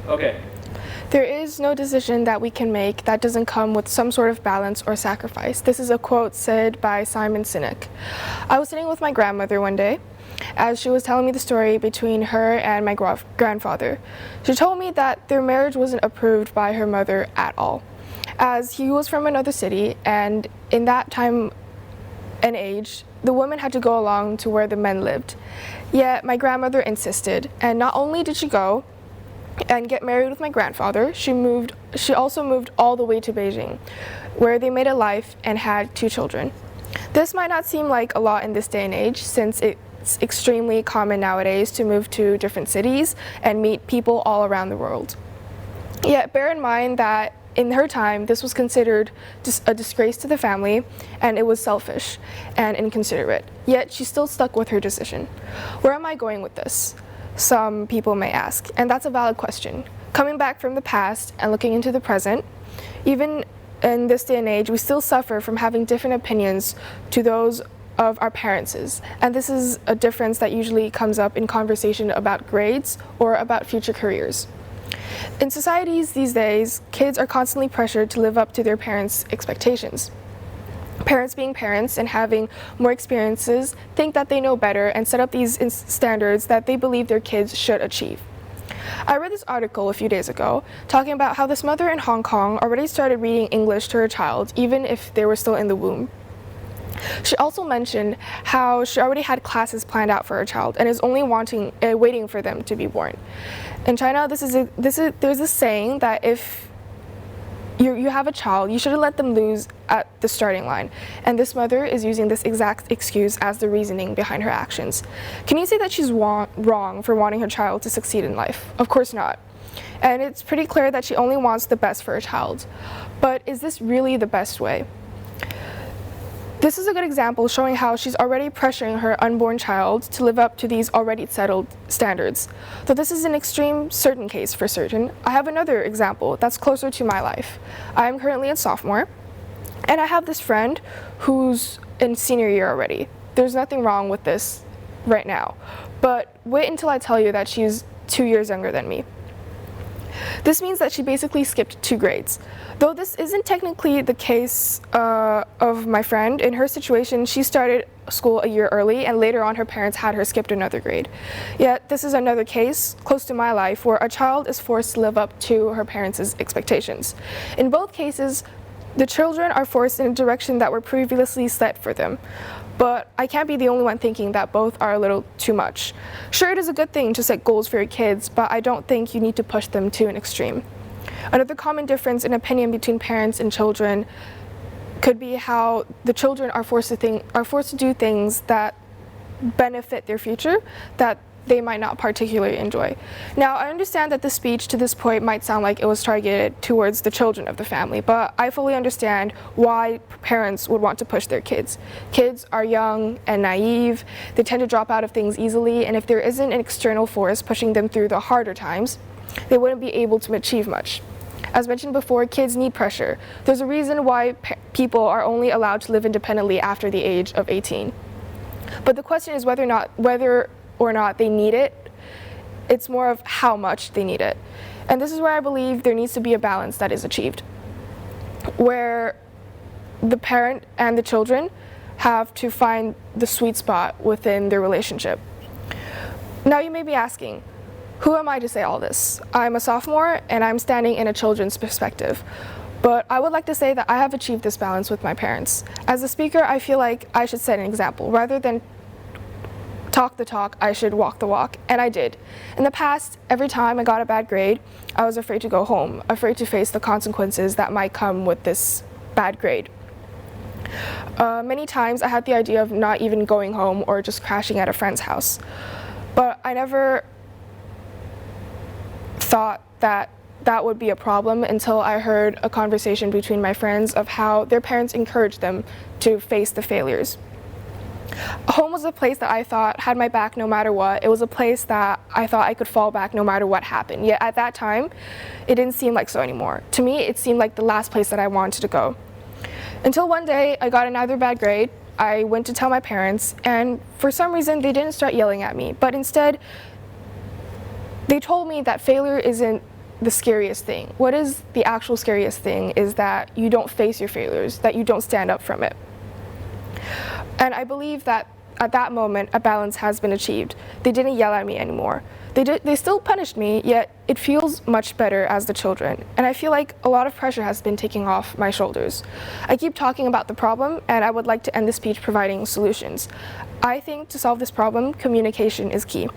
Okay. There is no decision that we can make that doesn't come with some sort of balance or sacrifice. This is a quote said by Sinek. I was sitting with my grandmother one day as she was telling me the story between her and my grandfather. She told me that their marriage wasn't approved by her mother at all, as he was from another city, and in that time and age, the woman had to go along to where the men lived. Yet my grandmother insisted, and not only did she go and get married with my grandfather, she also moved all the way to Beijing, where they made a life and had 2 children. This might not seem like a lot in this day and age, since it's extremely common nowadays to move to different cities and meet people all around the world. Yet bear in mind that in her time, this was considered a disgrace to the family, and it was selfish and inconsiderate. Yet she still stuck with her decision. Where am I going with this? Some people may ask, and that's a valid question. Coming back from the past and looking into the present, even in this day and age, we still suffer from having different opinions to those of our parents', and this is a difference that usually comes up in conversation about grades or about future careers. In societies these days, kids are constantly pressured to live up to their parents' expectations. Parents being parents and having more experiences think that they know better and set up these standards that they believe their kids should achieve. I read this article a few days ago talking about how this mother in Hong Kong already started reading English to her child even if they were still in the womb. She also mentioned how she already had classes planned out for her child and is only waiting for them to be born. In China, there's a saying that if you have a child, you shouldn't let them lose at the starting line. And this mother is using this exact excuse as the reasoning behind her actions. Can you say that she's wrong for wanting her child to succeed in life? Of course not. And it's pretty clear that she only wants the best for her child. But is this really the best way? This is a good example showing how she's already pressuring her unborn child to live up to these already settled standards. Though this is an extreme certain case for certain, I have another example that's closer to my life. I am currently a sophomore, and I have this friend who's in senior year already. There's nothing wrong with this right now, but wait until I tell you that she's 2 years younger than me. This means that she basically skipped 2 grades. Though this isn't technically the case of my friend, in her situation, she started school a year early and later on her parents had her skipped another grade. Yet this is another case, close to my life, where a child is forced to live up to her parents' expectations. In both cases, the children are forced in a direction that were previously set for them. But I can't be the only one thinking that both are a little too much. Sure, it is a good thing to set goals for your kids, but I don't think you need to push them to an extreme. Another common difference in opinion between parents and children could be how the children are forced to do things that benefit their future that they might not particularly enjoy. Now, I understand that the speech to this point might sound like it was targeted towards the children of the family, but I fully understand why parents would want to push their kids. Kids are young and naive, they tend to drop out of things easily, and if there isn't an external force pushing them through the harder times, they wouldn't be able to achieve much. As mentioned before, kids need pressure. There's a reason why people are only allowed to live independently after the age of 18. But the question is whether or not they need it. It's more of how much they need it. And this is where I believe there needs to be a balance that is achieved, where the parent and the children have to find the sweet spot within their relationship. Now you may be asking, who am I to say all this? I'm a sophomore and I'm standing in a children's perspective. But I would like to say that I have achieved this balance with my parents. As a speaker, I feel like I should set an example. Rather than talk the talk, I should walk the walk, and I did. In the past, every time I got a bad grade, I was afraid to go home, afraid to face the consequences that might come with this bad grade. Many times I had the idea of not even going home or just crashing at a friend's house. But I never thought that that would be a problem until I heard a conversation between my friends of how their parents encouraged them to face the failures. Home was a place that I thought had my back no matter what. It was a place that I thought I could fall back no matter what happened. Yet at that time, it didn't seem like so anymore. To me, it seemed like the last place that I wanted to go. Until one day, I got another bad grade. I went to tell my parents, and for some reason, they didn't start yelling at me, but instead, they told me that failure isn't the scariest thing. What is the actual scariest thing is that you don't face your failures, that you don't stand up from it. And I believe that at that moment, a balance has been achieved. They didn't yell at me anymore. They still punished me, yet it feels much better as the children. And I feel like a lot of pressure has been taken off my shoulders. I keep talking about the problem, and I would like to end this speech providing solutions. I think to solve this problem, communication is key.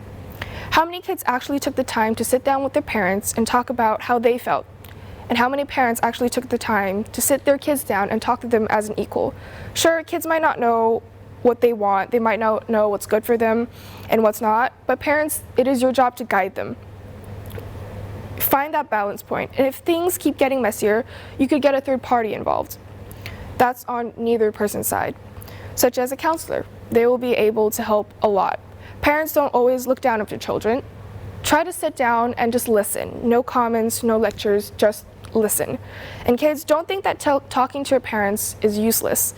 How many kids actually took the time to sit down with their parents and talk about how they felt? And how many parents actually took the time to sit their kids down and talk to them as an equal? Sure, kids might not know what they want, they might not know what's good for them and what's not, but parents, it is your job to guide them. Find that balance point, and if things keep getting messier, you could get a third party involved. That's on neither person's side, such as a counselor. They will be able to help a lot. Parents don't always look down on their children. Try to sit down and just listen. No comments, no lectures, just listen. And kids, don't think that talking to your parents is useless,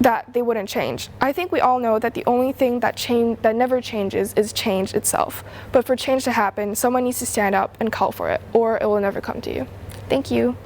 that they wouldn't change. I think we all know that the only thing that never changes is change itself. But for change to happen, someone needs to stand up and call for it, or it will never come to you. Thank you.